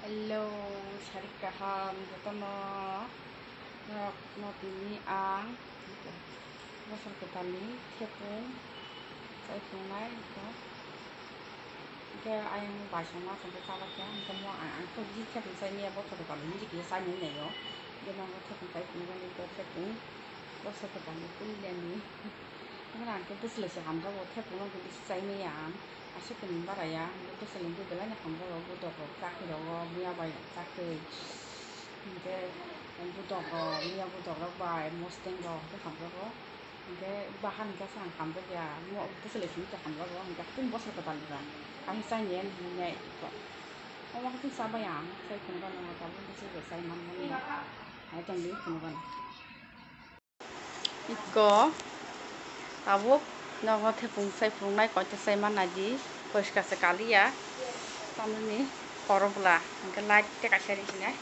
Hello, Sharik kaham, jotono notini ang bosor ketani tepung nai ko ke ayang basong ma sampai sabat ya semua ang ko ji tepung sai ni bosor ketani ni ki sai ni yo de ma ko tepung sai ni ni ko tepung bosor ketani pun ni kan ke besle se ham ko tepung ko sai ni ya asyik bara ya itu selingkuh belanya kamu lo butuh cak lo mia bay cak ke butuh mia butuh lo bay mustang lo itu kamu lo bahan itu sang kamu ya mau itu selingkuh itu kamu lo pun bos lo ketan kami saya ni itu orang itu siapa ya saya kemudian orang tahu itu saya mana ni itu ni kemudian iko tahu nó theo vùng xây vùng này có cho xây mà này gì rồi cả sekali ya xong ini korup lah cái light cái kasih di sini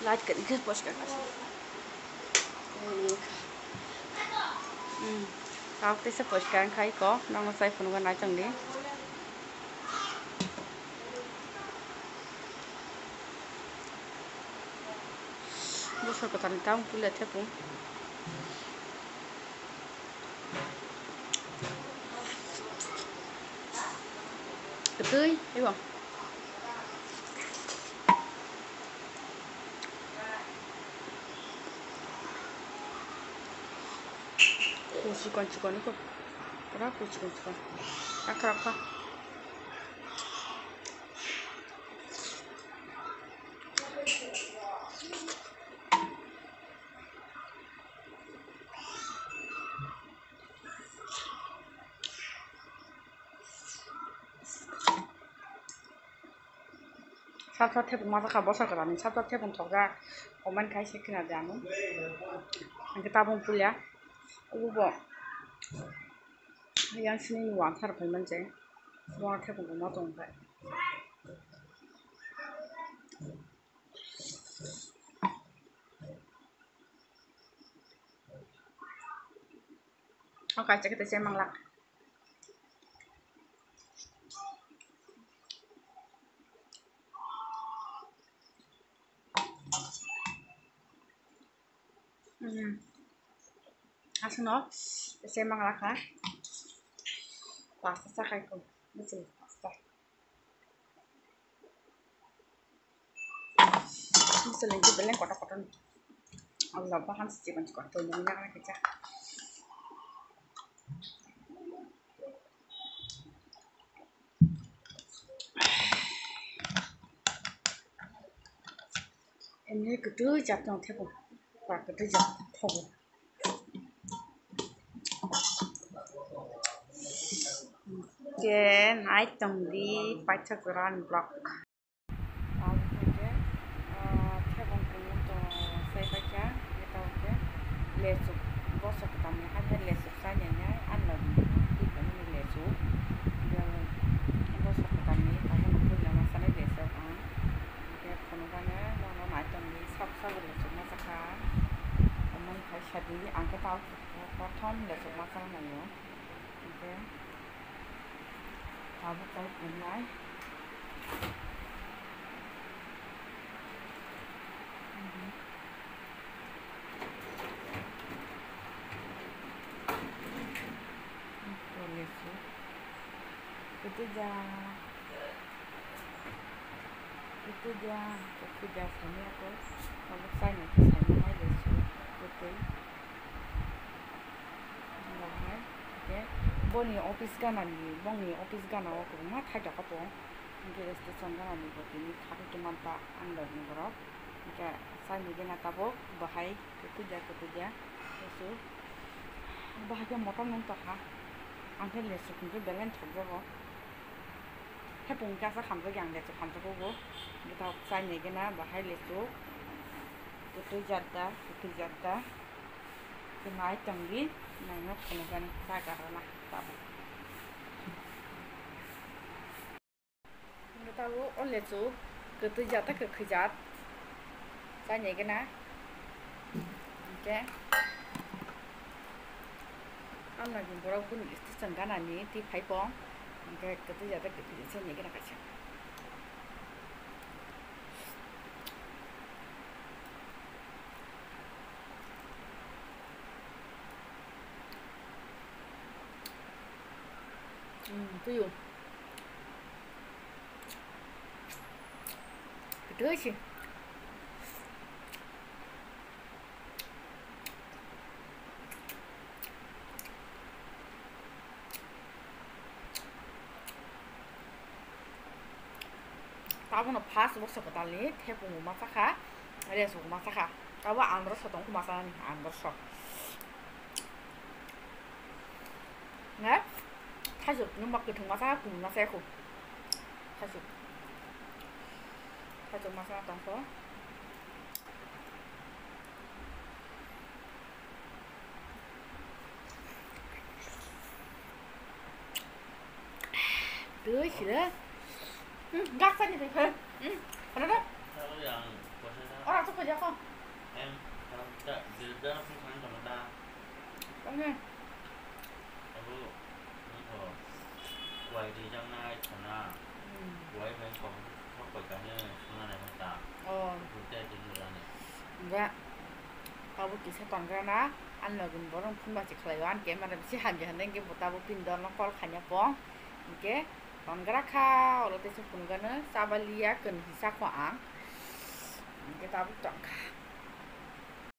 light ke itu bos ke kasih tahu tu sebos kan kai ko nó xây vùng cái này chẳng đi bos ke tadi tahu pula theo vùng tươi thấy không 고수건 이거 그래 고수건 아까 삽삽 태풍 맞아 가버서 그러니 삽삽 태풍 더가 오만 가이 시키나 자노 이게 따봉 불려 오고 yang sini wang tar pai manje wang ta bu ma dong bai oke cek kita saya manglak asno saya manglak ha pasta sa kai ko betul pasta misalnya itu belen kotak-kotak Allah bahan sih kan kok tuh nyamnya kan kita ini kedua jatuh tepung pak kedua jatuh tepung Again, I don't need Pythagorean block. Tahu je, tepung kuning tu saya baca, kita tahu je, lesuk, bosok kami ada lesuk saja nya, anda di kami lesuk, yang bosok kami, kamu pun nama sana lesuk an, dia kemudiannya, nama macam ni, sab lesuk masakan, kamu kai shadi, angkat tahu, pertama lesuk masakan mana, okay. Tahu saya punya itu dia sini aku kalau saya nanti saya mau lesu betul boleh oke boni office kan aku mah ada apa mungkin station kan ani begini tapi cuma tak anda ni berapa maka saya ni nak tahu bahaya itu dia lesu bahaya motor nonton ha angkat lesu mungkin belen terjadi tepung jasa hamzah yang lesu hamzah bobo kita saya ni kena bahaya lesu itu jada kenai tinggi nengok kemudian saya karena tahu kita tahu oleh lesu itu jada kejat saya ni kena oke Allah jemput pun itu sengkana ni di paipong oke itu jada kejat saya ni kena kacau tuyo. 그렇지. 따분은 파스 먹어서 달리 태국 못 마사카. 그래서 못 마사카. 따분 안 들었어, 동구 마사니 안 들었어. 네? 사실 nhưng mà cái thùng massage cùng nó sẽ khủng 사실 사실 massage tổng số tươi chỉ đấy gác xanh thì phải phải đó Sao bây giờ có sao ở sao? đâu có gì không Em đợi đợi không khăn cho người ta. đúng nghe Em cứ những hồ quay thì trong này thằng nào quay mấy phòng không phải cả như hôm nay hôm ta cũng tệ thì người ta này. dạ tao bút sẽ toàn ra ná ăn là gần bữa đông phun ba chỉ khởi ăn cái mà làm gì hành gì hành đến cái bút tao bút pin đó nó có khả nhạc bóng cái còn cái khác là tôi sẽ phun cái nữa sao ba lia cần thì sao khoảng cái tao bút chọn